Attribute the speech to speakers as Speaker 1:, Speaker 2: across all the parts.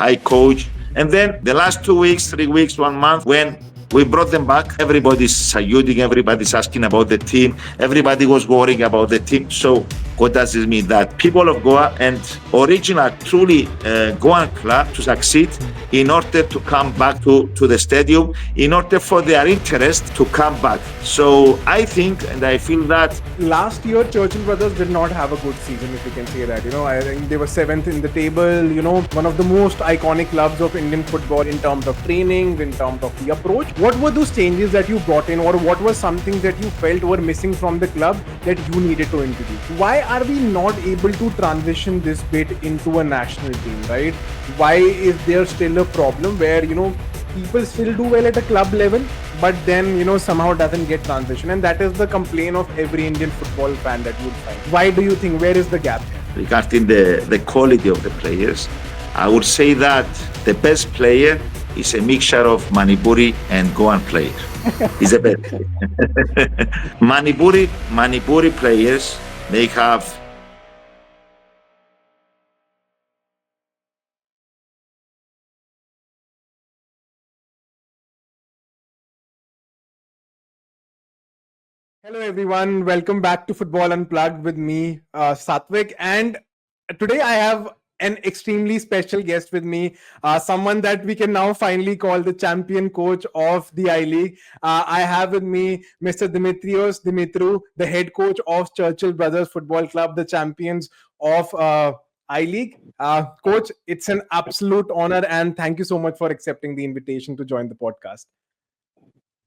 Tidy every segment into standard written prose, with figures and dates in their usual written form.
Speaker 1: high coach. And then the last 2 weeks, 3 weeks, 1 month, when we brought them back, everybody's saluting, everybody's asking about the team, everybody was worrying about the team. So what does this mean? That people of Goa and original, truly Goan club to succeed in order to come back to the stadium, in order for their interest to come back. So I think and I feel that
Speaker 2: last year Churchill Brothers did not have a good season, if you can say that. I think they were 7th in the table, one of the most iconic clubs of Indian football in terms of training, in terms of the approach. What were those changes that you brought in, or what was something that you felt were missing from the club that you needed to introduce? Why are we not able to transition this bit into a national team, right? Why is there still a problem where, people still do well at a club level, but then, somehow doesn't get transition? And that is the complaint of every Indian football fan that you would find. Why do you think, where is the gap?
Speaker 1: Regarding the quality of the players, I would say that the best player is a mixture of Manipuri and Goan player. He's a best player. Manipuri players, they have
Speaker 2: Hello everyone, welcome back to Football Unplugged with me, Saatvik, and today I have an extremely special guest with me, someone that we can now finally call the champion coach of the I-League. I have with me Mr. Dimitris Dimitriou, the head coach of Churchill Brothers Football Club, the champions of I-League. Coach, it's an absolute honor and thank you so much for accepting the invitation to join the podcast.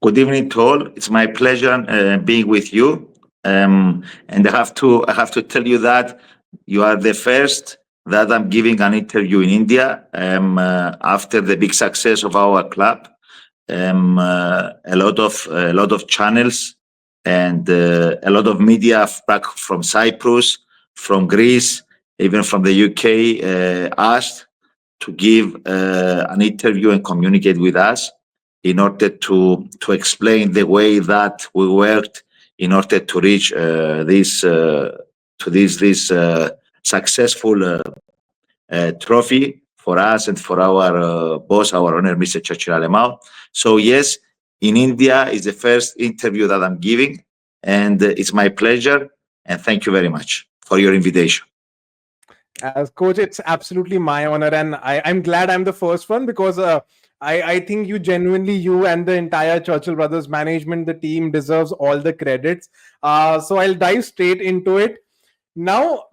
Speaker 1: Good evening to all. It's my pleasure being with you. And I have to tell you that you are the first that I'm giving an interview in India after the big success of our club. A lot of channels and a lot of media back from Cyprus, from Greece, even from the UK asked to give an interview and communicate with us in order to explain the way that we worked in order to reach this successful trophy for us and for our boss, our owner, Mr. Churchill. So yes, in India is the first interview that I'm giving, and it's my pleasure. And thank you very much for your invitation.
Speaker 2: As coach, it's absolutely my honor, and I'm glad I'm the first one because I think you and the entire Churchill Brothers management, the team deserves all the credits. So I'll dive straight into it. Now,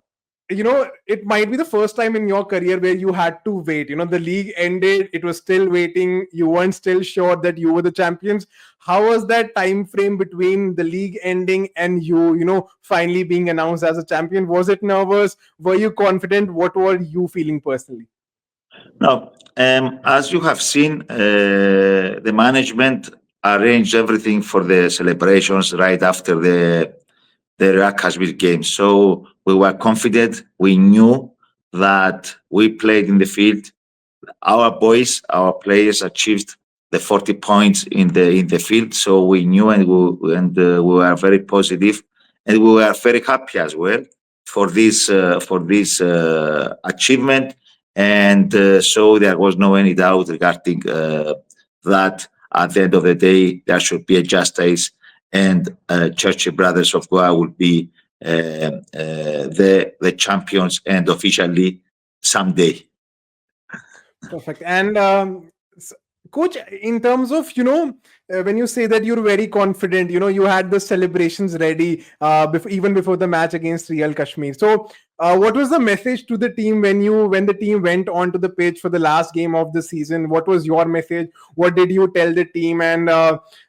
Speaker 2: it might be the first time in your career where you had to wait. The league ended, it was still waiting. You weren't still sure that you were the champions. How was that time frame between the league ending and you finally being announced as a champion? Was it nervous? Were you confident? What were you feeling personally?
Speaker 1: Now, as you have seen, the management arranged everything for the celebrations right after the Kashmir game. So we were confident. We knew that we played in the field. Our boys, our players achieved the 40 points in the field. So we knew, and we were very positive, and we were very happy as well for this achievement. And so there was no any doubt regarding that. At the end of the day, there should be a justice, and Churchill Brothers of Goa will be the champions, and officially someday.
Speaker 2: Perfect. And coach, in terms of when you say that you're very confident, you had the celebrations ready even before the match against Real Kashmir. So what was the message to the team when the team went onto the pitch for the last game of the season? What was your message? What did you tell the team? And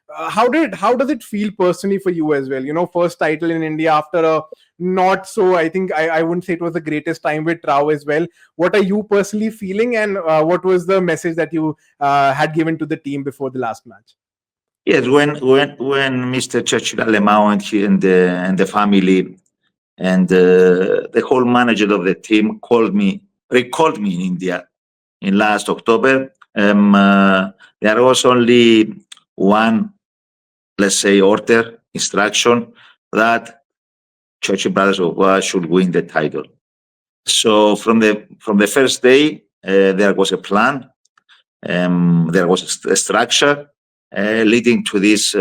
Speaker 2: how does it feel personally for you as well? First title in India after a not so, I think I wouldn't say it was the greatest time with Rao as well. What are you personally feeling, and what was the message that you had given to the team before the last match?
Speaker 1: Yes, when Mr. Churchill and the family and the whole manager of the team recalled me in India in last October. There was only one, let's say, instruction that Churchill Brothers of Goa should win the title. So from the first day, there was a plan. There was a structure leading to this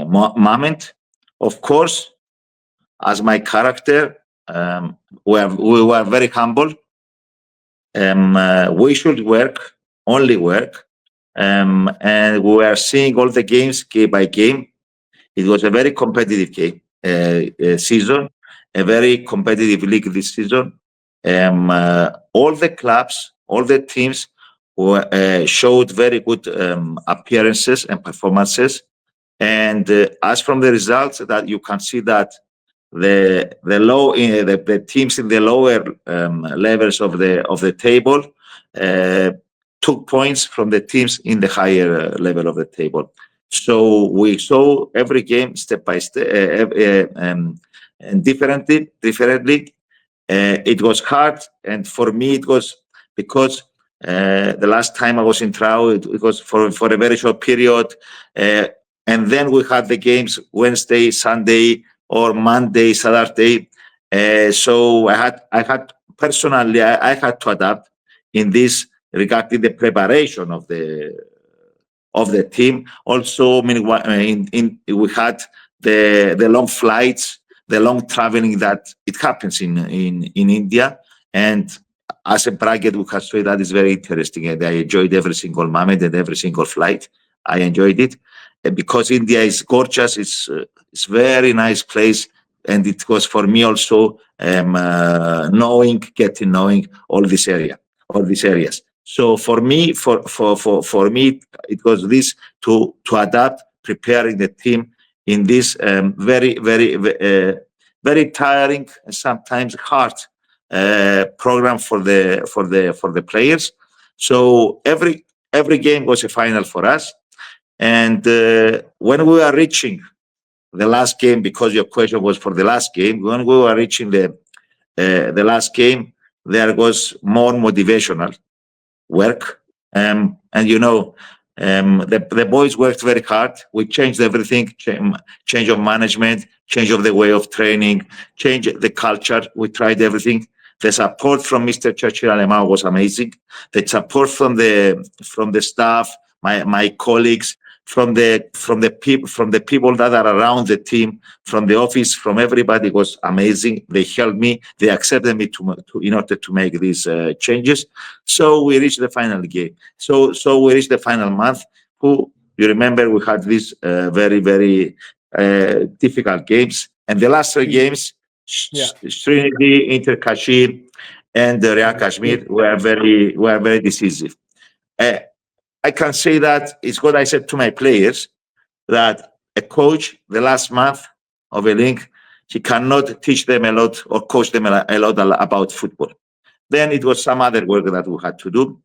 Speaker 1: moment. Of course, as my character, we were very humble. We should work, only work, and we were seeing all the games game by game. It was a very competitive game season, a very competitive league this season. All the clubs, all the teams showed very good appearances and performances. And as from the results, that you can see that the teams in the lower levels of the table took points from the teams in the higher level of the table. So we saw every game step by step, and differently. It was hard, and for me it was because the last time I was in Trau, it was for a very short period, and then we had the games Wednesday, Sunday, or Monday, Saturday. So I had personally, I had to adapt in this regarding the preparation of the team. Also, we had the long flights, the long traveling that it happens in India. And as a bracket, we can say that is very interesting. And I enjoyed every single moment and every single flight. I enjoyed it because India is gorgeous. It's very nice place. And it was for me also getting knowing all these areas. So for me, for me, it was this to adapt, preparing the team in this very tiring and sometimes hard program for the players. So every game was a final for us, and when we were reaching the last game, because your question was for the last game, when we were reaching the last game, there was more motivational work, and the boys worked very hard. We changed everything, change of management, change of the way of training, change the culture. We tried everything. The support from Mr. Churchill was amazing. The support from the staff, my colleagues, from the people that are around the team, from the office, from everybody was amazing. They helped me. They accepted me in order to make these changes. So we reached the final game. So we reached the final month. You remember we had these very difficult games, and the last three games, Trinity, Inter Kashmir, and Real Kashmir were very decisive. I can say that it's what I said to my players, that a coach, the last month of a league, he cannot teach them a lot or coach them a lot about football. Then it was some other work that we had to do.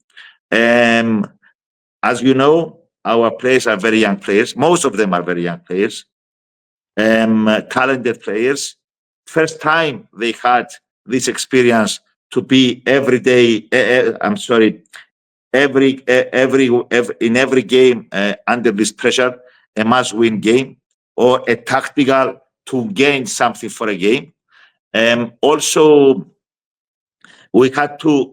Speaker 1: As you know, our players are very young players. Most of them are very young players, talented players. First time they had this experience to be every day. In every game under this pressure, a must-win game or a tactical to gain something for a game. Also, we had to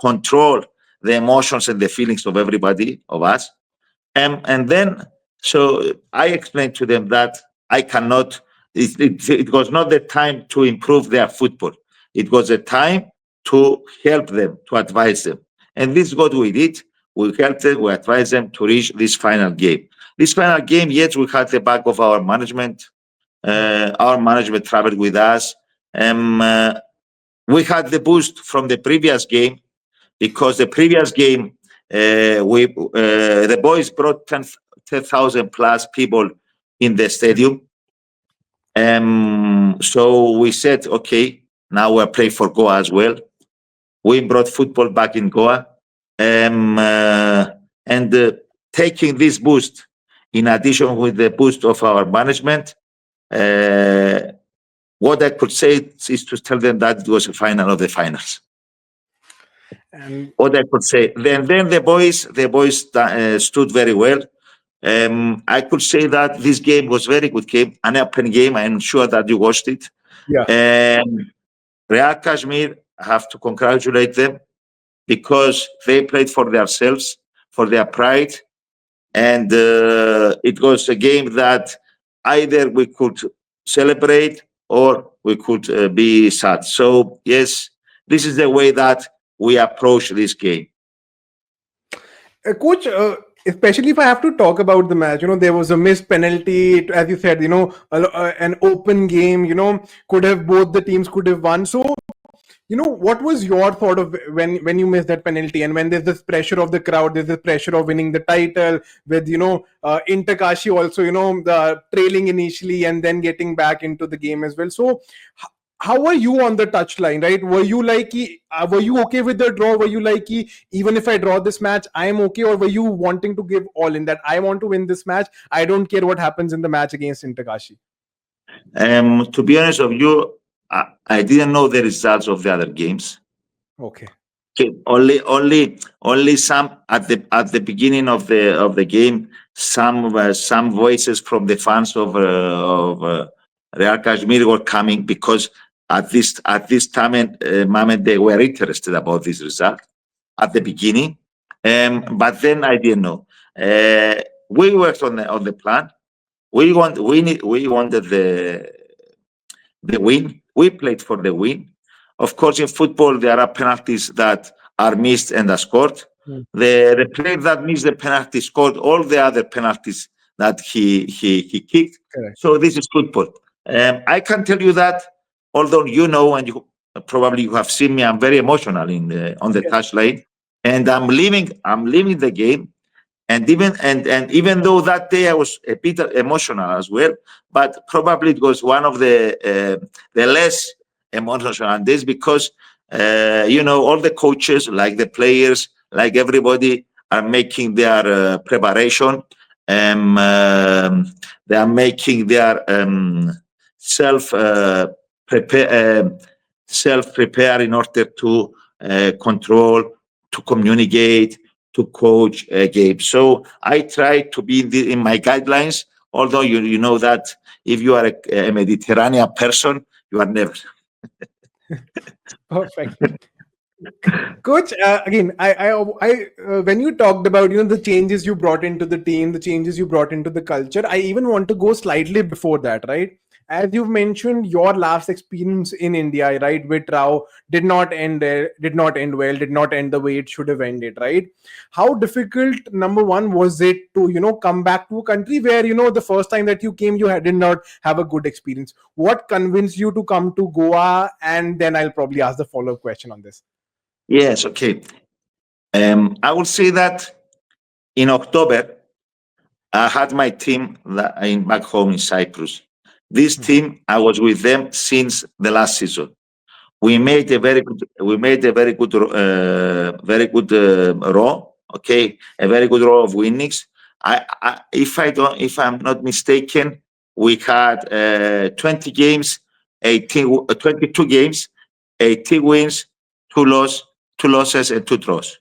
Speaker 1: control the emotions and the feelings of everybody, of us. And then, so I explained to them that I cannot. It was not the time to improve their football. It was a time to help them, to advise them. And this is what we did. We helped them, we advised them to reach this final game. This final game, yes, we had the back of our management. Our management traveled with us. We had the boost from the previous game, because the previous game, the boys brought 10,000 plus people in the stadium. So we said, okay, now we're playing for Goa as well. We brought football back in Goa, and taking this boost, in addition with the boost of our management, what I could say is to tell them that it was a final of the finals. And what I could say, then the boys stood very well. I could say that this game was very good game, an open game. I'm sure that you watched it.
Speaker 2: Yeah.
Speaker 1: Real Kashmir, I have to congratulate them because they played for themselves, for their pride, and it was a game that either we could celebrate or we could be sad. So yes, this is the way that we approach this game.
Speaker 2: Coach, especially if I have to talk about the match, there was a missed penalty, as you said, an open game, could have both the teams could have won. So, what was your thought of when you missed that penalty, and when there's this pressure of the crowd, there's this pressure of winning the title with Interkashi also the trailing initially and then getting back into the game as well. So how were you on the touchline, right? Were you like, were you okay with the draw? Were you like, even if I draw this match, I am okay? Or were you wanting to give all in that I want to win this match? I don't care what happens in the match against Interkashi.
Speaker 1: To be honest with you, I didn't know the results of the other games.
Speaker 2: Okay.
Speaker 1: Okay. Only some at the beginning of the game. Some voices from the fans of Real Kashmir were coming because at this moment they were interested about this result at the beginning, but then I didn't know. We worked on the plan. We wanted the win. We played for the win. Of course, in football there are penalties that are missed and are scored. The player that missed the penalty scored all the other penalties that he kicked.
Speaker 2: Correct.
Speaker 1: So this is football. I can tell you that, although and you probably you have seen me, I'm very emotional on the touchline, and I'm leaving the game. And even though that day I was a bit emotional as well, but probably it was one of the less emotional days because all the coaches, like the players, like everybody, are making their preparation. They are making their self prepare in order to control, to communicate, to coach a game. So I try to be in my guidelines, although you know that if you are a Mediterranean person, you are never.
Speaker 2: Perfect. Coach, again, when you talked about the changes you brought into the team, the changes you brought into the culture, I even want to go slightly before that, right? As you've mentioned, your last experience in India, right, with Rao did not end well, did not end the way it should have ended, right? How difficult, number one, was it to come back to a country where the first time that you came, did not have a good experience? What convinced you to come to Goa? And then I'll probably ask the follow-up question on this.
Speaker 1: Yes, okay. I will say that in October, I had my team back home in Cyprus. This team, I was with them since the last season. We made a very good row. Okay, a very good row of winnings. If I'm not mistaken, we had 20 games, 22 games, 18 wins, two losses, and 2 draws.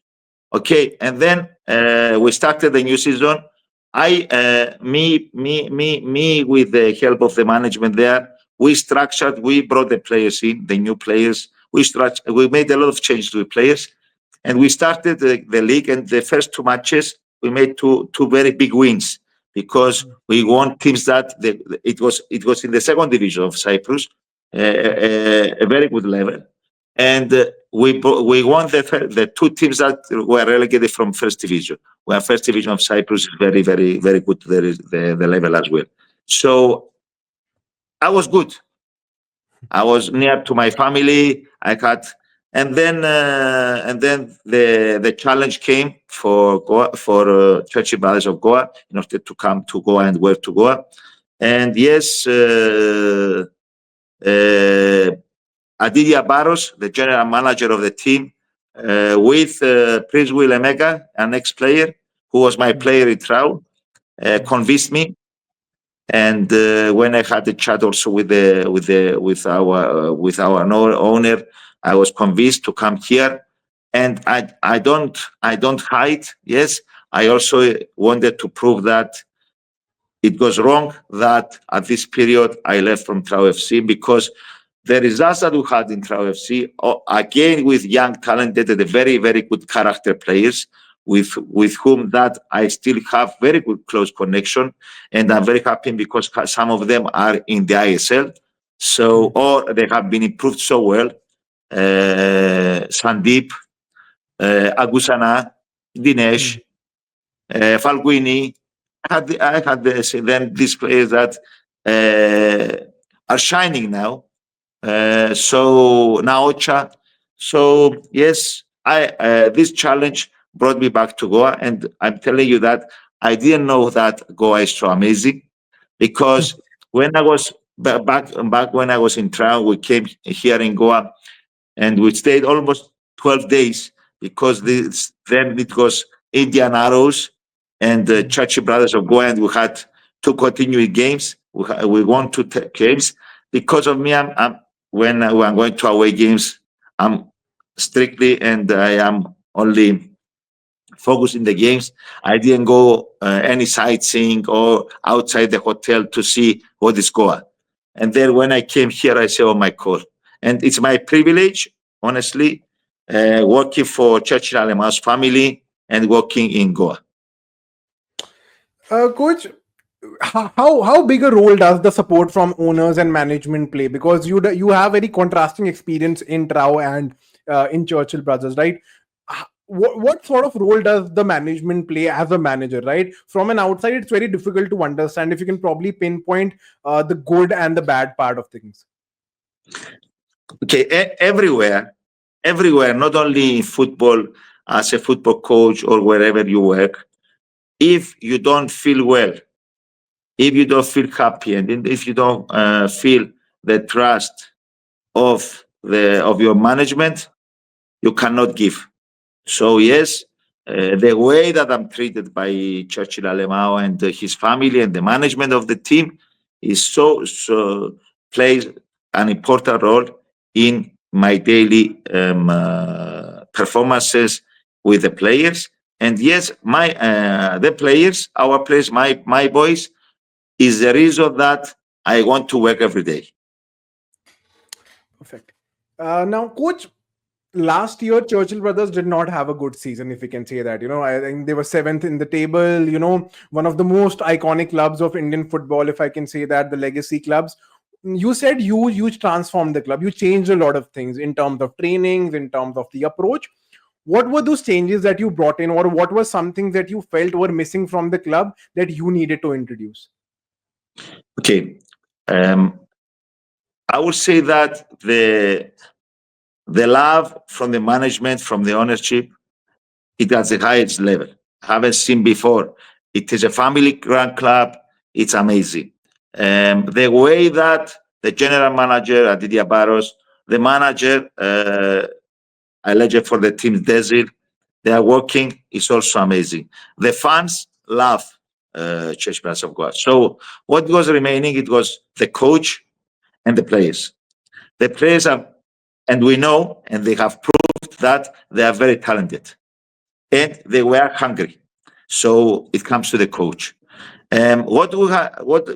Speaker 1: Okay, and then we started the new season. Me, with the help of the management there, we brought the players in, the new players. We made a lot of changes to the players, and we started the league. And the first 2 matches, we made two very big wins because we won teams that it was in the second division of Cyprus, a very good level, and we won the 2 teams that were relegated from first division. Where first division of Cyprus is very, very, very good. There is the level as well. So I was good. I was near to my family. And then the challenge came for Goa, for Churchill Brothers of Goa, in order to come to Goa and work to Goa. And yes, Adidia Barros, the general manager of the team, with Prince Will Emeka, an ex-player who was my player in Trau, convinced me. And when I had a chat also with our owner, I was convinced to come here. And I don't hide. Yes, I also wanted to prove that it was wrong that at this period I left from Trau FC, because the results that we had in Trau FC, again with young, talented, and very, very good character players, with whom that I still have very good close connection, and I'm very happy because some of them are in the ISL, so or they have been improved so well. Sandeep, Agusana, Dinesh, Falguini. Then these players that are shining now. So Naocha. So yes, I this challenge brought me back to Goa, and I'm telling you that I didn't know that Goa is so amazing because when I was back when I was in trial, we came here in Goa and we stayed almost 12 days because then it was Indian Arrows and the Churchill Brothers of Goan, and we had two continuing games. We won two games. Because of me, when I'm going to away games, I'm strictly and I am only focused in the games. I didn't go any sightseeing or outside the hotel to see what is Goa. And then when I came here, I said, "Oh my God!" And it's my privilege, honestly, working for Churchill Alema's family and working in Goa.
Speaker 2: Coach, how big a role does the support from owners and management play? Because you have very contrasting experience in Trau and in Churchill Brothers, right? What sort of role does the management play as a manager, right? From an outside, it's very difficult to understand. If you can probably pinpoint the good and the bad part of things.
Speaker 1: Okay, everywhere, not only in football, as a football coach or wherever you work, if you don't feel well, if you don't feel happy, and if you don't feel the trust of your management, you cannot give. So yes, the way that I'm treated by Churchill Alemao and his family and the management of the team is so plays an important role in my daily performances with the players. And yes, our players, my boys, is the reason that I want to work every day.
Speaker 2: Perfect. Now, coach, last year Churchill Brothers did not have a good season, if we can say that. I think they were seventh in the table. One of the most iconic clubs of Indian football, if I can say that, the legacy clubs. You said you transformed the club. You changed a lot of things in terms of trainings, in terms of the approach. What were those changes that you brought in, or what was something that you felt were missing from the club that you needed to introduce?
Speaker 1: Okay, I would say that the love from the management, from the ownership, it at the highest level. Haven't seen before. It is a family run club. It's amazing. The way that the general manager, Adidia Barros, the manager, a legend for the team, Desir, they are working is also amazing. The fans love Church Brothers of God. So what was remaining? It was the coach and the players. The players are, and we know, and they have proved that they are very talented and they were hungry. So it comes to the coach. What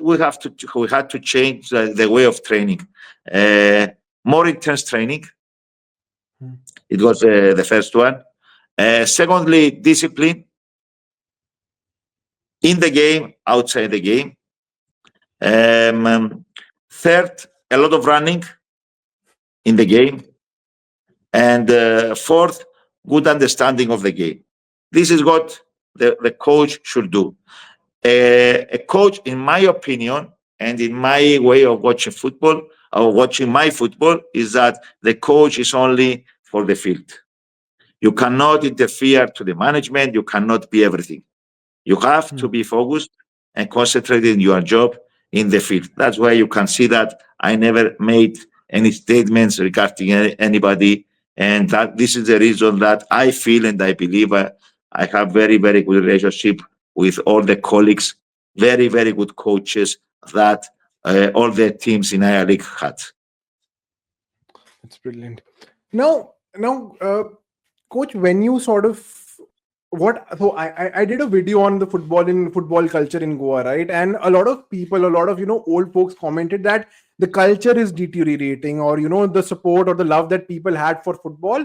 Speaker 1: we had to change the way of training, more intense training. It was the first one. Secondly, discipline in the game, outside the game. Third, a lot of running in the game. And fourth, good understanding of the game. This is what the coach should do. A coach, in my opinion, and in my way of watching football, or watching my football, is that the coach is only for the field. You cannot interfere to the management. You cannot be everything. You have to be focused and concentrated in your job in the field. That's why you can see that I never made any statements regarding anybody. And that this is the reason that I feel and I believe I have very, very good relationship with all the colleagues, very, very good coaches that all the teams in our league had.
Speaker 2: That's brilliant. Now, coach, when you sort of I did a video on the football culture in Goa, right? And a lot of people, a lot of old folks commented that the culture is deteriorating, or the support or the love that people had for football,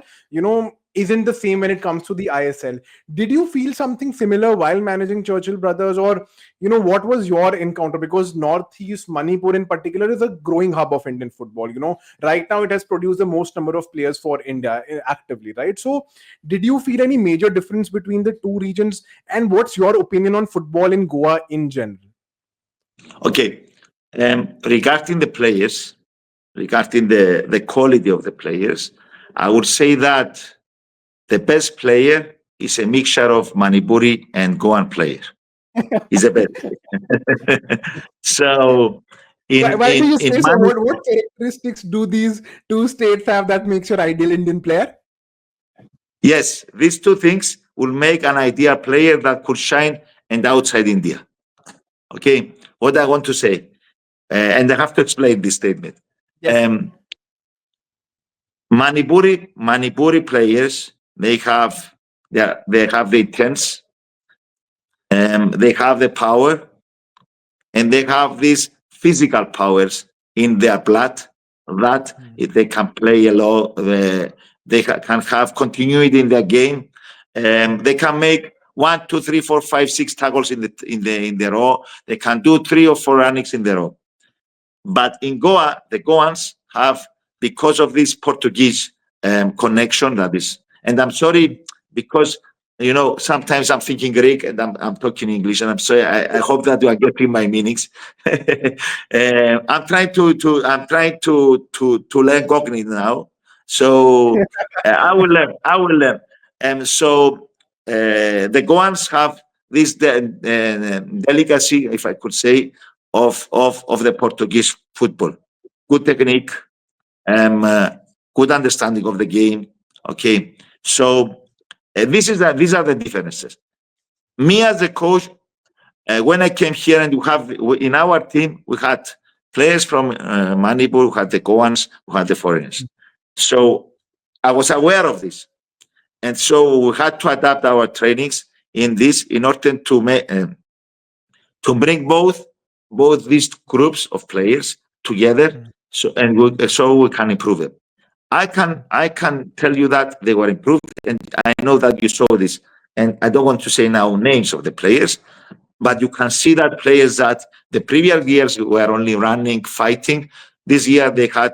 Speaker 2: isn't the same when it comes to the ISL. Did you feel something similar while managing Churchill Brothers, or what was your encounter? Because Northeast Manipur in particular is a growing hub of Indian football. Right now it has produced the most number of players for India actively, right? So did you feel any major difference between the two regions, and what's your opinion on football in Goa in general?
Speaker 1: Okay. Regarding the players, regarding the quality of the players, I would say that the best player is a mixture of Manipuri and Goan player. He's the best. So
Speaker 2: Why do you
Speaker 1: in
Speaker 2: say so?
Speaker 1: Manipur,
Speaker 2: What characteristics do these two states have that makes your ideal Indian player?
Speaker 1: yes, these two things will make an ideal player that could shine and outside India. Okay, what I want to say, and I have to explain this statement.
Speaker 2: Yes.
Speaker 1: Manipuri players, they have the intents, they have the power, and they have these physical powers in their blood that if they can play a lot, can have continuity in their game. They can make 1, 2, 3, 4, 5, 6 tackles in the row. They can do 3 or 4 runnings in the row. But in Goa, the Goans have, because of this Portuguese connection, that is, and I'm sorry because sometimes I'm thinking Greek and I'm talking English, and I'm sorry. I hope that you are getting my meanings. I'm trying to learn Cockney now, so I will learn. I will learn. And so the Goans have this delicacy, if I could say, of the Portuguese football. Good technique, good understanding of the game. Okay, so these are the differences. Me as a coach, when I came here, and in our team we had players from Manipur, we had the Goans, we had the foreigners. So I was aware of this, and so we had to adapt our trainings in this in order to bring both these groups of players together, so we can improve it. I can tell you that they were improved, and I know that you saw this. And I don't want to say now names of the players, but you can see that players that the previous years were only running, fighting. This year they had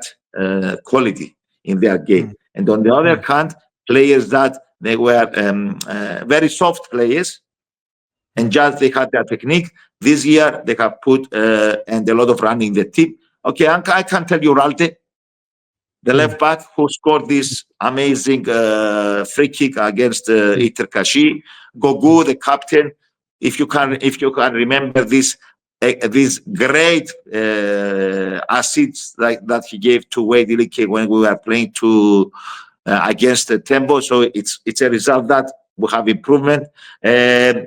Speaker 1: quality in their game, and on the other hand, players that they were very soft players, and just they had their technique. This year they have put and a lot of running the team. Okay, I can tell you, Ralte, the left back who scored this amazing free kick against Iterkashi, Gogu, the captain. If you can remember this great assists like that he gave to Wade Ilike when we were playing against Tembo. So it's a result that we have improvement.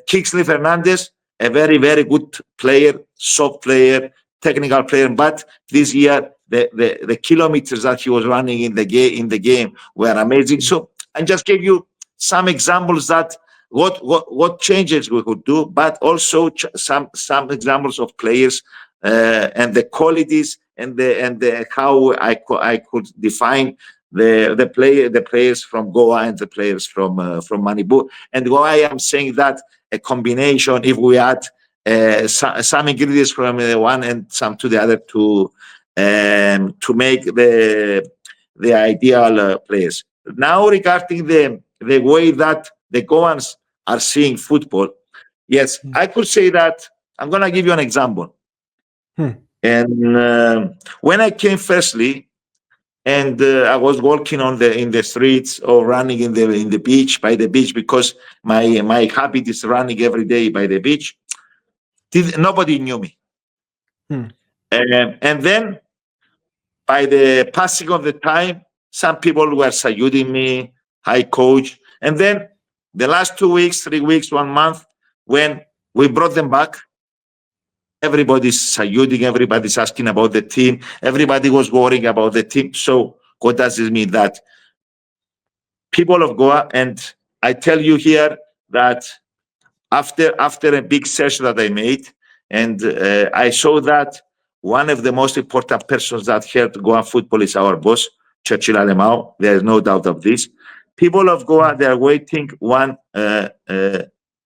Speaker 1: Kingsley Fernandez, a very, very good player, soft player, technical player, but this year the kilometers that he was running in the game were amazing. So I just gave you some examples that what changes we could do, but also some examples of players and the qualities and the how I could define the players from Goa and the players from Manipur. And why I'm saying that a combination, if we add some ingredients from one and some to the other to make the ideal players. Now regarding the way that the Goans are seeing football, yes, I could say that. I'm going to give you an example. And when I came firstly, and I was walking in the streets or running in the beach, by the beach, because my habit is running every day by the beach. Nobody knew me. And then by the passing of the time, some people were saluting me, hi coach. And then the last 2 weeks, 3 weeks, 1 month, when we brought them back, everybody's saluting, everybody's asking about the team, everybody was worrying about the team. So what does this mean? That people of Goa, and I tell you here that after a big search that I made, and I saw that one of the most important persons that helped Goa football is our boss, Churchill Alemao. There is no doubt of this. People of Goa, they are waiting one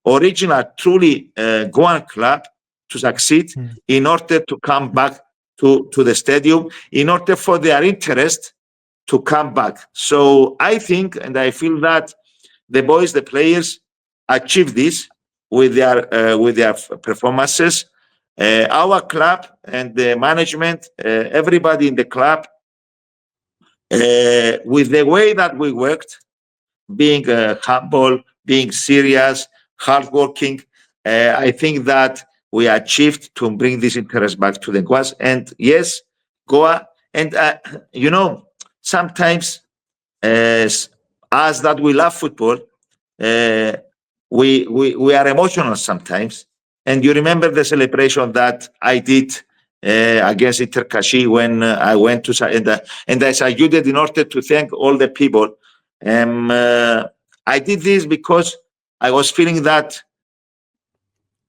Speaker 1: original, truly Goan club to succeed in order to come back to the stadium, in order for their interest to come back. So I think and I feel that the boys, the players, achieve this with their performances. Our club and the management, everybody in the club, with the way that we worked, being humble, being serious, hardworking, I think that we achieved to bring this interest back to the Goas. And yes, Goa, and sometimes us that we love football, we are emotional sometimes. And you remember the celebration that I did against Inter Kashi when I went to and I saluted in order to thank all the people. I did this because I was feeling that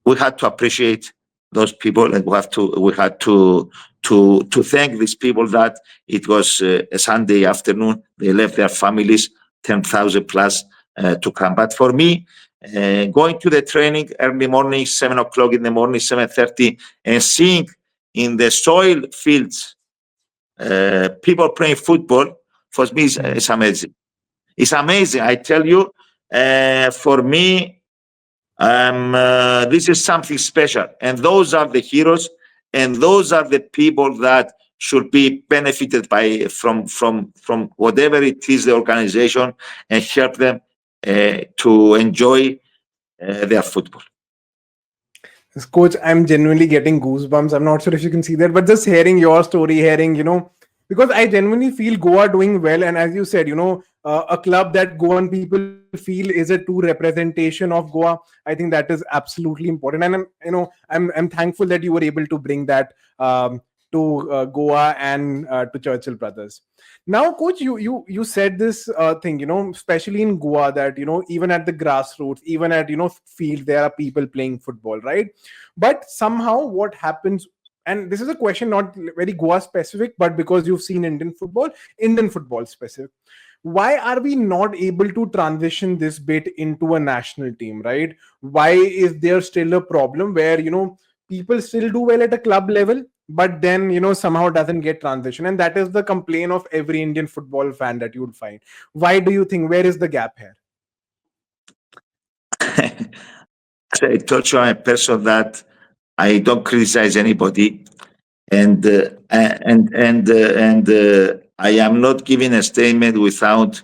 Speaker 1: we had to appreciate those people, and we had to thank these people that it was a Sunday afternoon. They left their families, 10,000 plus, to come. But for me, going to the training early morning, 7 o'clock in the morning, 7:30, and seeing in the soil fields people playing football, for me, it's amazing. It's amazing, I tell you. For me, this is something special, and those are the heroes, and those are the people that should be benefited from whatever it is the organization, and help them to enjoy their football.
Speaker 2: Coach, I'm genuinely getting goosebumps. I'm not sure if you can see that, but just hearing your story, because I genuinely feel Goa doing well. And as you said, a club that Goan people feel is a true representation of Goa. I think that is absolutely important. And I'm thankful that you were able to bring that to Goa and to Churchill Brothers. Now, coach, you said this thing, especially in Goa, that even at the grassroots, even at field, there are people playing football, right? But somehow, what happens? And this is a question not very Goa specific, but because you've seen Indian football specific. Why are we not able to transition this bit into a national team, right? Why is there still a problem where people still do well at a club level, but then somehow doesn't get transition? And that is the complaint of every Indian football fan that you would find. Why do you think, where is the gap here?
Speaker 1: I told you I'm a person that I don't criticize anybody, and I am not giving a statement without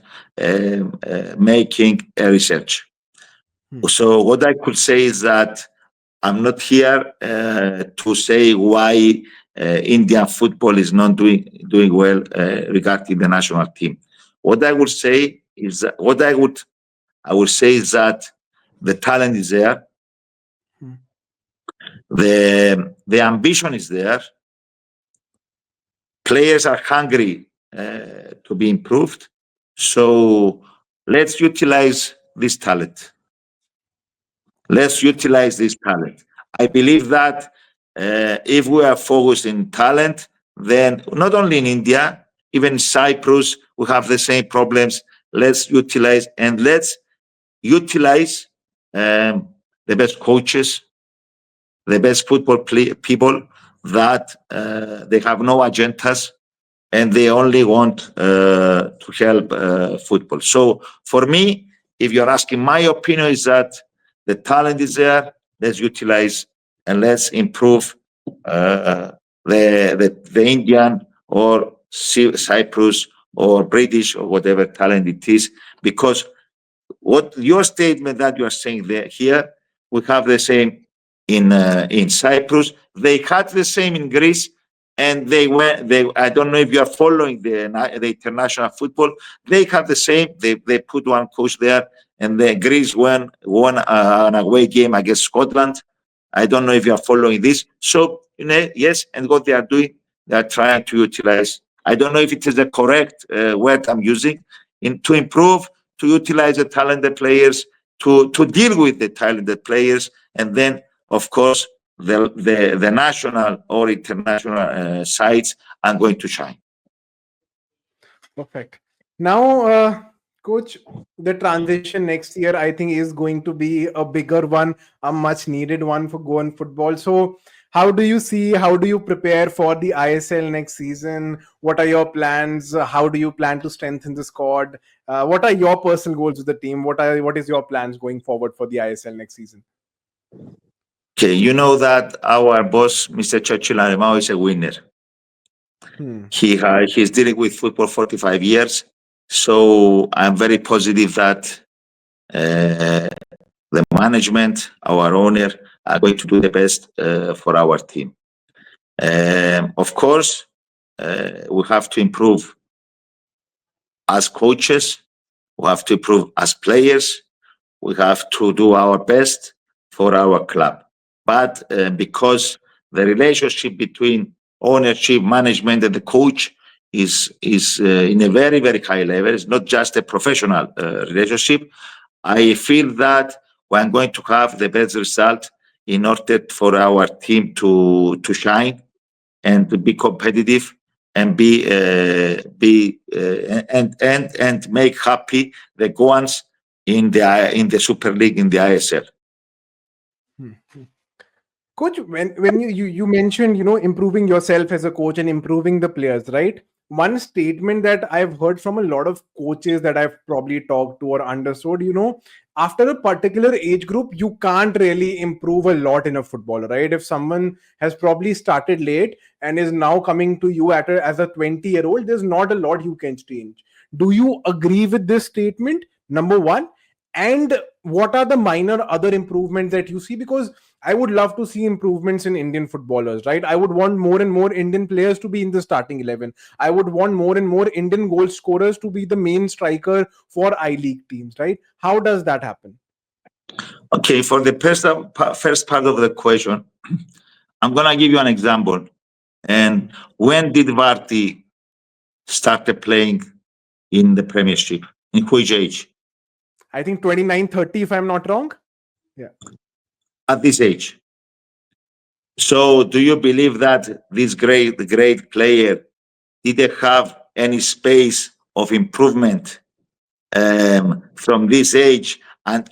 Speaker 1: making a research. So what I could say is that I'm not here to say why Indian football is not doing well regarding the national team. What I would say is that the talent is there, the ambition is there, players are hungry to be improved. So let's utilize this talent. I believe that if we are focused in talent, then not only in India, even in Cyprus, we have the same problems. Let's utilize the best coaches, the best football people that they have no agendas and they only want to help football. So for me, if you're asking, my opinion is that the talent is there. Let's utilize and let's improve the Indian or Cyprus or British or whatever talent it is, because what your statement that you are saying there here, we have the same in Cyprus. They had the same in Greece, and they I don't know if you are following the international football. They have the same. They put one coach there, and Greece won an away game against Scotland. I don't know if you are following this. So yes, and what they are doing, they are trying to utilize. I don't know if it is the correct word I'm using to improve, to utilize the talented players, to deal with the talented players, and then of course the national or international sides are going to shine.
Speaker 2: Perfect. Now, coach, the transition next year, I think, is going to be a bigger one, a much needed one for Goan football. So, how do you see? How do you prepare for the ISL next season? What are your plans? How do you plan to strengthen the squad? What are your personal goals with the team? What is your plans going forward for the ISL next season?
Speaker 1: Okay, you know that our boss, Mr. Churchill, is a winner.
Speaker 2: Hmm.
Speaker 1: He's dealing with football 45 years. So I'm very positive that the management, our owner, are going to do the best for our team. Of course, we have to improve as coaches, we have to improve as players, we have to do our best for our club. But because the relationship between ownership, management, and the coach is in a very, very high level, it's not just a professional relationship. I feel that we're going to have the best result in order for our team to shine and to be competitive and and make happy the Goans in the Super League, in the ISL.
Speaker 2: Coach, when you mentioned, improving yourself as a coach and improving the players, right? One statement that I've heard from a lot of coaches that I've probably talked to or understood, after a particular age group, you can't really improve a lot in a footballer, right? If someone has probably started late and is now coming to you as a 20-year-old, there's not a lot you can change. Do you agree with this statement? Number one. And what are the minor other improvements that you see? Because I would love to see improvements in Indian footballers, right? I would want more and more Indian players to be in the starting 11. I would want more and more Indian goal scorers to be the main striker for I-League teams, right? How does that happen?
Speaker 1: Okay, for the first part of the question, I'm going to give you an example. And when did Varty started playing in the Premiership? In which age?
Speaker 2: I think 29, 30, if I'm not wrong. Yeah.
Speaker 1: At this age. So do you believe that this great player didn't have any space of improvement from this age and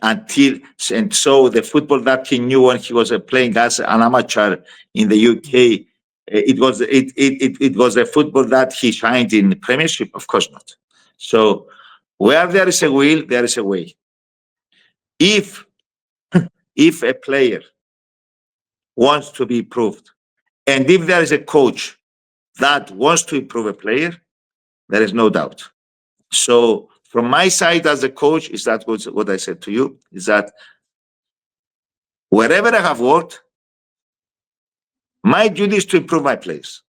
Speaker 1: so the football that he knew when he was playing as an amateur in the UK, it was a football that he shined in the Premiership? Of course not. So where there is a will, there is a way. If a player wants to be improved, and if there is a coach that wants to improve a player, there is no doubt. So from my side as a coach, is that what I said to you, is that wherever I have worked, my duty is to improve my players.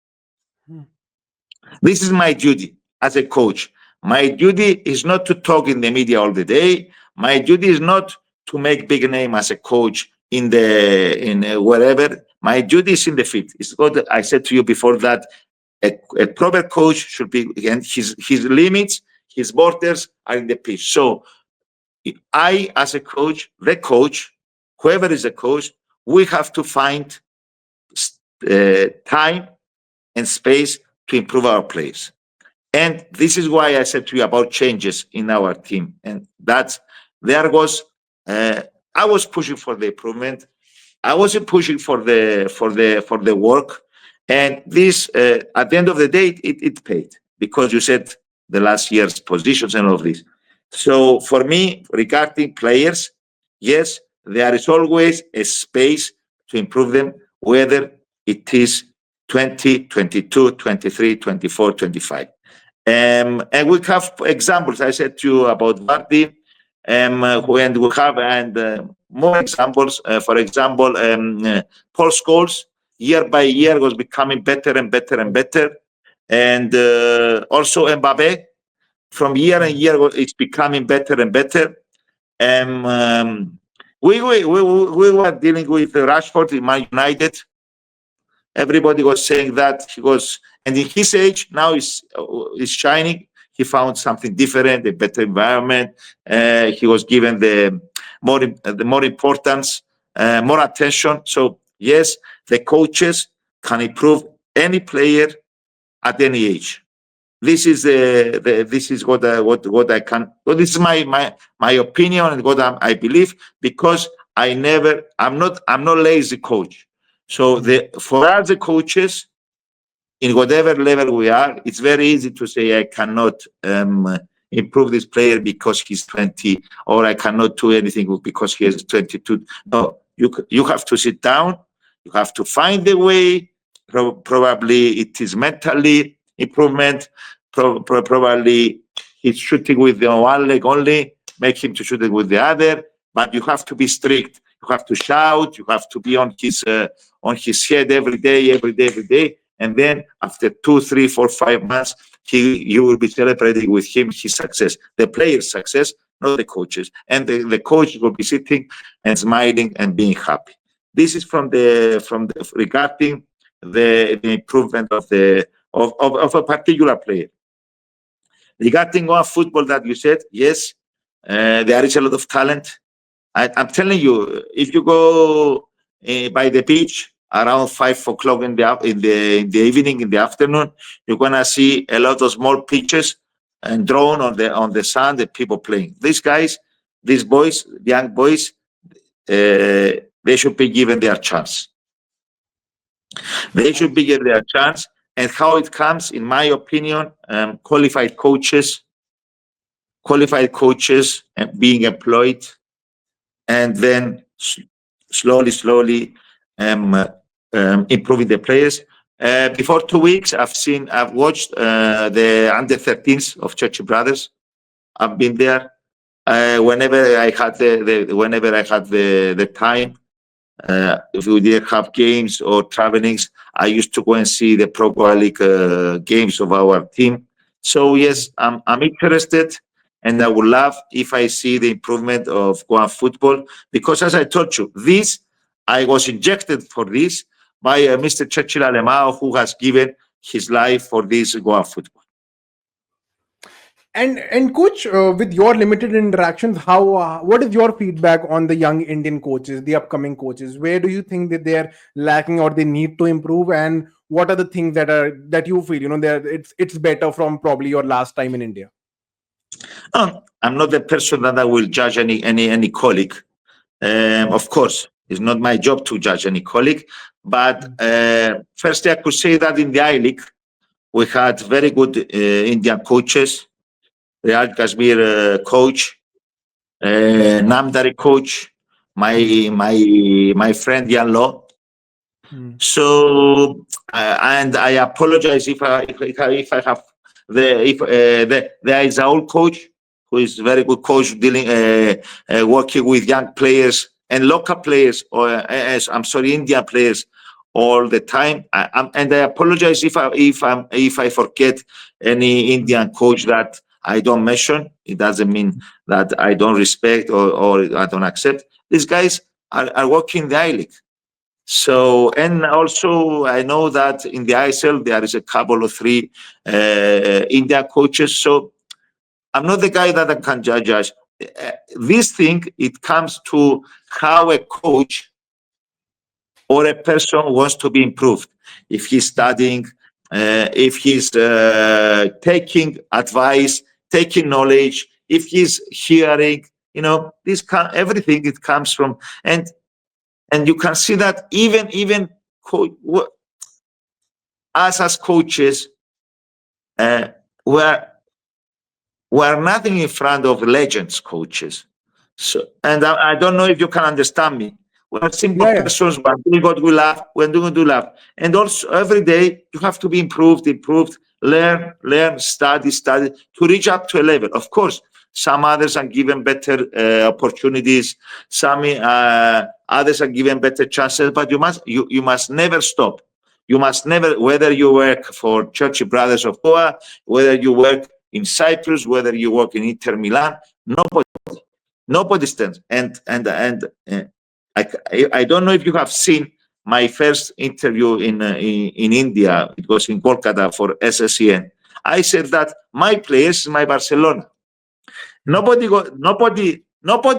Speaker 1: This is my duty as a coach. My duty is not to talk in the media all the day. My duty is not to make big name as a coach in wherever. My duty is in the field. It's what I said to you before, that a proper coach should be, again, his limits, his borders are in the pitch. So I, as a coach, the coach, whoever is a coach, we have to find time and space to improve our players. And this is why I said to you about changes in our team. And I was pushing for the improvement. I wasn't pushing for the work. And this, at the end of the day, it paid, because you said the last year's positions and all of this. So for me, regarding players, yes, there is always a space to improve them, whether it is 20, 22, 23, 24, 25. And we have examples. I said to you about Vardy, and we have more examples. For example, Paul Scholes, year by year, was becoming better and better and better. And also Mbappe, from year and year, it's becoming better and better. We were dealing with Rashford in Man United. Everybody was saying that he was, and in his age now he's shining. He found something different, a better environment. He was given the more importance, more attention. So Yes, the coaches can improve any player at any age. This is this is what I can. Well, this is my opinion and what I believe, because I'm not lazy coach. So for us the coaches, in whatever level we are, it's very easy to say I cannot improve this player because he's 20, or I cannot do anything because he is 22. No, you have to sit down. You have to find the way. Probably it is mentally improvement. Probably he's shooting with the one leg only. Make him to shoot it with the other. But you have to be strict. You have to shout. You have to be on his head every day. And then after 2, 3, 4, 5 months, you will be celebrating with him his success, the player's success, not the coaches. And the coach will be sitting and smiling and being happy. This is from the regarding the improvement of a particular player. Regarding our football that you said, yes, there is a lot of talent. I'm telling you, if you go by the beach around 5 o'clock in the evening, in the afternoon, you're gonna see a lot of small pitches and drawn on the sand, the people playing. These guys, these boys, young boys, they should be given their chance. They should be given their chance. And how it comes, in my opinion, qualified coaches being employed, and then slowly improving the players. Before 2 weeks, I've watched the under-13s of Churchill Brothers. I've been there whenever I had the time. If we didn't have games or travelings, I used to go and see the Pro League games of our team. So yes, I'm interested, and I would love if I see the improvement of Goan football, because as I told you, I was injected for this by Mr. Churchill Alemao, who has given his life for this Goan football.
Speaker 2: And coach, with your limited interactions, what is your feedback on the young Indian coaches, the upcoming coaches? Where do you think that they're lacking or they need to improve, and what are the things that you feel it's better from probably your last time in India?
Speaker 1: I'm not the person that I will judge any colleague. Of course, it's not my job to judge any colleague. But firstly, I could say that in the I-League, we had very good Indian coaches. Real Kashmir coach, Namdari coach, my friend Yanlo. So and I apologize if I have there is an old coach who is very good coach dealing working with young players and local players, or Indian players all the time. And I apologize if I forget any Indian coach that I don't mention. It doesn't mean that I don't respect or I don't accept. These guys are working in the I-League. So, and also I know that in the ISL there is a couple of 3 Indian coaches. So I'm not the guy that I can judge. This thing, it comes to how a coach or a person wants to be improved. If he's studying, if he's taking advice, taking knowledge, if he's hearing, everything, it comes from, and you can see that even us as coaches, we're nothing in front of legends coaches. So, and I don't know if you can understand me. We're simple persons. We're doing what we love. We're doing what we love. And also every day you have to be improved, learn, study to reach up to a level. Of course, some others are given better opportunities. Some others are given better chances. But you must never stop. You must never, whether you work for Churchill Brothers of Goa, whether you work in Cyprus, whether you work in Inter Milan, nobody stands. And I don't know if you have seen my first interview in India. It was in Kolkata for SSEN. I said that my place is my Barcelona. Nobody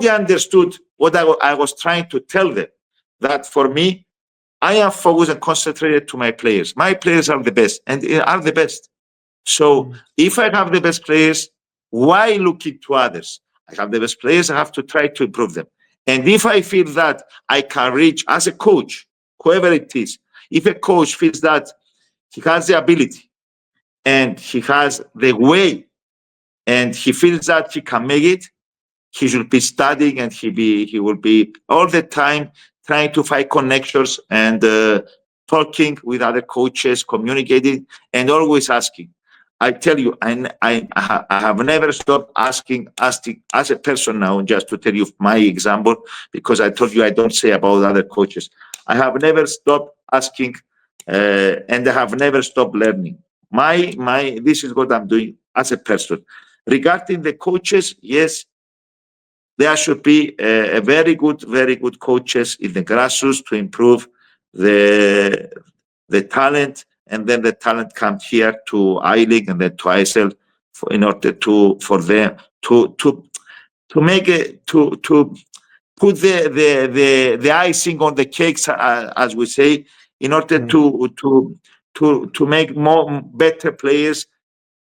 Speaker 1: understood what I was trying to tell them. That for me, I am focused and concentrated to my players. My players are the best, and they are the best. So if I have the best players, why looking to others? I have the best players. I have to try to improve them. And if I feel that I can reach as a coach, whoever it is, if a coach feels that he has the ability and he has the way and he feels that he can make it, he should be studying and he will be all the time trying to find connections and talking with other coaches, communicating, and always asking. I tell you, I have never stopped asking as a person now, just to tell you my example, because I told you I don't say about other coaches. I have never stopped asking, and I have never stopped learning. This is what I'm doing as a person. Regarding the coaches, yes, there should be a very good coaches in the grassroots to improve the talent, and then the talent comes here to I League and then to ISL in order for them to make it to put the icing on the cakes, as we say, in order to make more better players.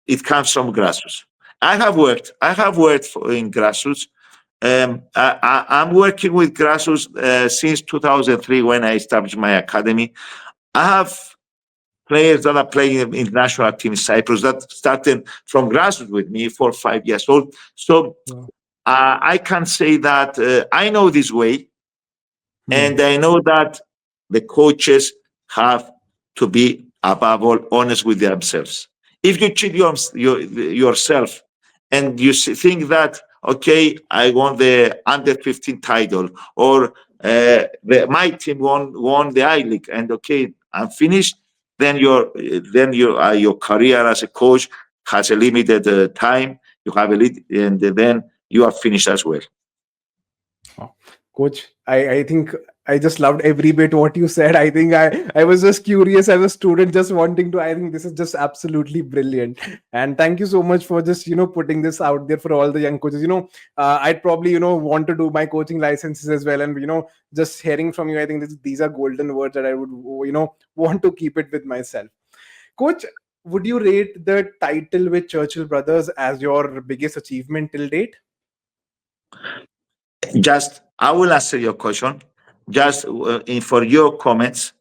Speaker 1: It comes from grassroots. I have worked in grassroots. I'm working with grassroots since 2003 when I established my academy. I have players that are playing in international team in Cyprus that started from grassroots with me 4 or 5 years old. So I can say that I know this way, and I know that the coaches have to be above all honest with themselves. If you cheat yourself and you think that, okay, I won the under 15 title, or my team won the I League, and okay, I'm finished, then your career as a coach has a limited time. You have and then you are finished as well.
Speaker 2: Coach, I think I just loved every bit what you said. I think I was just curious as a student, just wanting to. I think this is just absolutely brilliant. And thank you so much for just putting this out there for all the young coaches. I'd probably want to do my coaching licenses as well. And just hearing from you, I think these are golden words that I would want to keep it with myself. Coach, would you rate the title with Churchill Brothers as your biggest achievement till date?
Speaker 1: Just, I will answer your question. Just for your comments,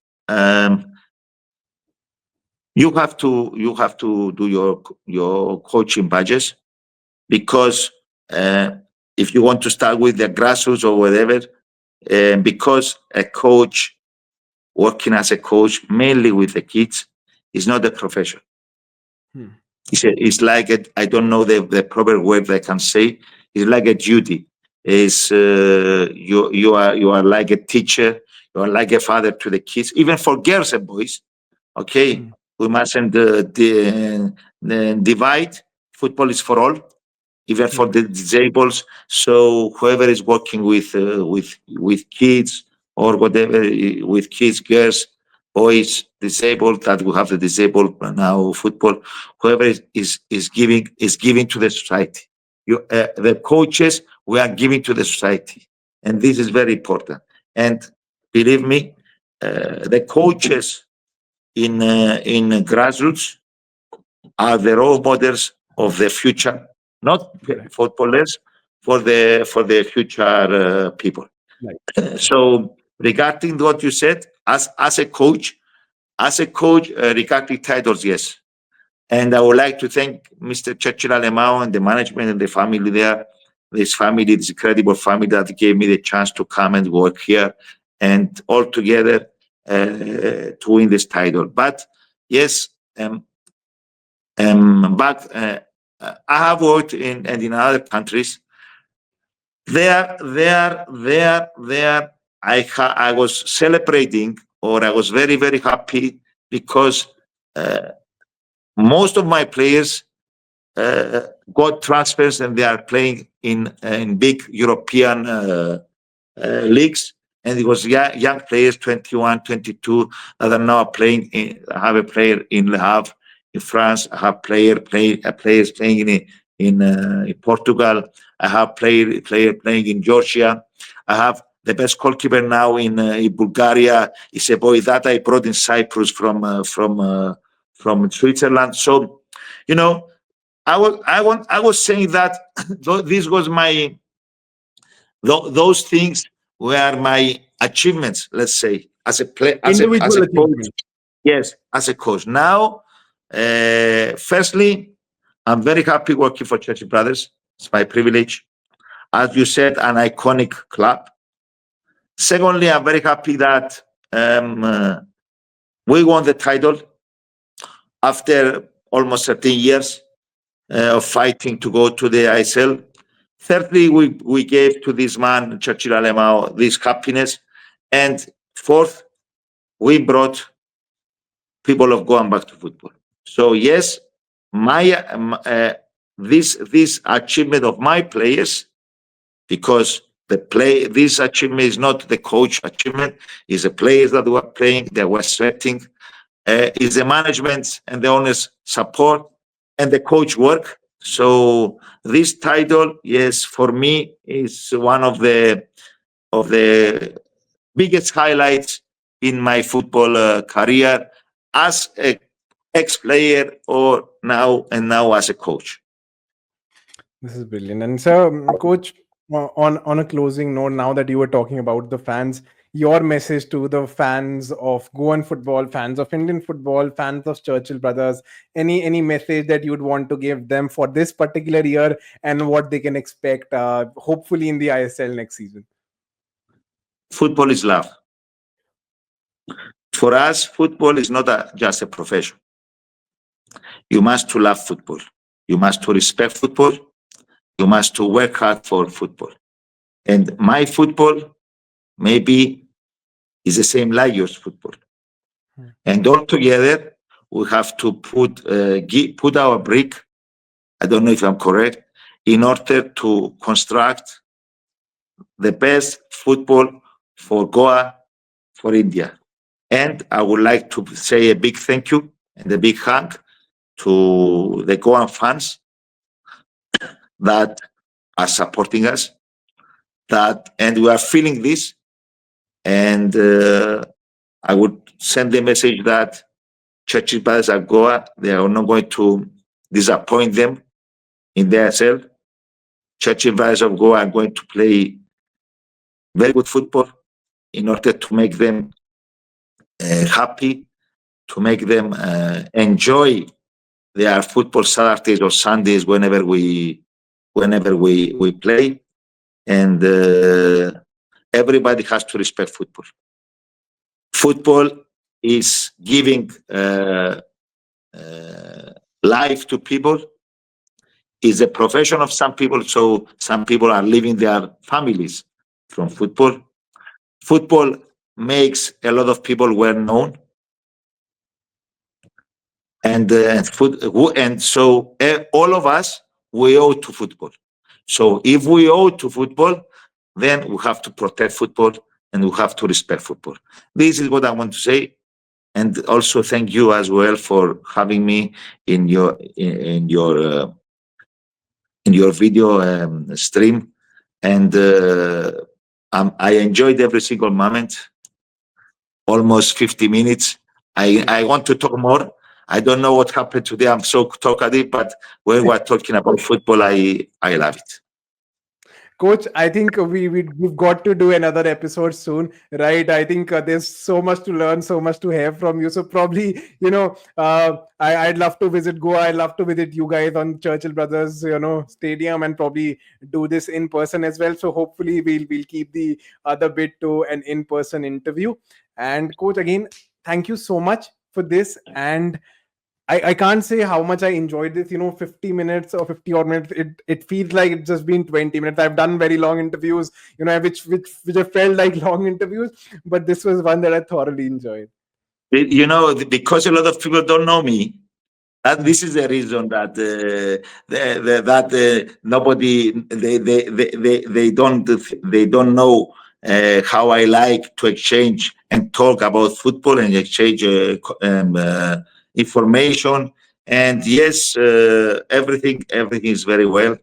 Speaker 1: you have to do your coaching budgets, because if you want to start with the grassroots or whatever, because a coach working as a coach mainly with the kids is not a profession. It's like I don't know the proper word I can say. It's like a duty. Is you are like a teacher, you are like a father to the kids, even for girls and boys. Okay, we mustn't divide. Football is for all, even for the disabled. So whoever is working with kids or whatever, with kids, girls, boys, disabled, that we have the disabled now football, whoever is giving to the society. The coaches, we are giving to the society, and this is very important. And believe me, the coaches in grassroots are the role models of the future, not footballers, for the future people. So regarding what you said, as a coach, regarding titles, yes. And I would like to thank Mr. Churchill Alemão and the management and the family there. This incredible family that gave me the chance to come and work here, and all together to win this title. But yes, I have worked in other countries. There, I was celebrating, or I was very, very happy, because most of my players got transfers, and they are playing in big European leagues. And it was young players, 21, 22, that are now playing. I have a player in Le Havre, in France. I have players playing in Portugal. I have player playing in Georgia. I have the best goalkeeper now in Bulgaria is a boy that I brought in Cyprus from Switzerland. So, I was saying that this was those things were my achievements. Let's say as
Speaker 2: Individual
Speaker 1: a coach.
Speaker 2: achievement.
Speaker 1: Yes, as a coach. Now, firstly, I'm very happy working for Churchill Brothers. It's my privilege. As you said, an iconic club. Secondly, I'm very happy that we won the title after almost 13 years of fighting to go to the ISL. Thirdly, we gave to this man, Churchill Alemao, this happiness. And fourth, we brought people of Goan back to football. So yes, this achievement of my players, because this achievement is not the coach achievement, is the players that were playing, they were sweating, is the management and the owners' support and the coach work. So this title, yes, for me is one of the biggest highlights in my football career as a ex-player or now as a coach.
Speaker 2: This is brilliant. And so, coach, on a closing note, now that you were talking about the fans, your message to the fans of Goan football, fans of Indian football, fans of Churchill Brothers, any message that you'd want to give them for this particular year and what they can expect, hopefully in the ISL next season?
Speaker 1: Football is love. For us, football is not just a profession. You must to love football. You must to respect football. You must to work hard for football. And my football maybe is the same like your football. And all together, we have to put our brick, I don't know if I'm correct, in order to construct the best football for Goa, for India. And I would like to say a big thank you and a big hug to the Goan fans that are supporting us, and we are feeling this. And I would send the message that Churchill Brothers at Goa, they are not going to disappoint them in the ISL. Churchill Brothers of Goa are going to play very good football in order to make them happy, to make them enjoy their football Saturdays or Sundays whenever we play. And everybody has to respect football. Football is giving life to people, is a profession of some people, so some people are living their families from football. Football makes a lot of people well known, and so all of us, we owe to football. So if we owe to football, then we have to protect football and we have to respect football. This is what I want to say, and also thank you as well for having me in your video stream, and I enjoyed every single moment. Almost 50 minutes. I want to talk more. I don't know what happened today. I'm so talkative, but when we're talking about football, I love it.
Speaker 2: Coach, I think we've got to do another episode soon, right? I think there's so much to learn, so much to have from you. So probably, I'd love to visit Goa. I'd love to visit you guys on Churchill Brothers, stadium, and probably do this in person as well. So hopefully we'll keep the other bit to an in-person interview. And coach, again, thank you so much for this. And I can't say how much I enjoyed this, 50 minutes or 50 odd minutes. It feels like it's just been 20 minutes. I've done very long interviews, which have felt like long interviews, but this was one that I thoroughly enjoyed.
Speaker 1: Because a lot of people don't know me, that this is the reason that nobody, they don't know how I like to exchange and talk about football and exchange information. And yes, everything is very well.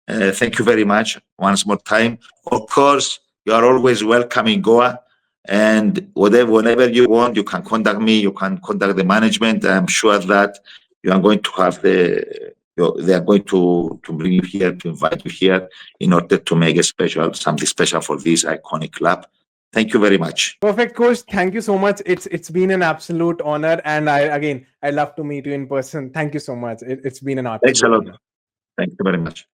Speaker 1: Thank you very much once more time. Of course, You are always welcome in Goa. And whenever you want, you can contact me. You can contact the management. I'm sure that you are going to have they are going to bring you here, to invite you here in order to make something special for this iconic club. Thank you very much.
Speaker 2: Perfect, coach. Thank you so much. It's been an absolute honor, and I'd love to meet you in person. Thank you so much. It's been an
Speaker 1: Thanks a
Speaker 2: absolute
Speaker 1: lot.
Speaker 2: honor.
Speaker 1: Thank you very much.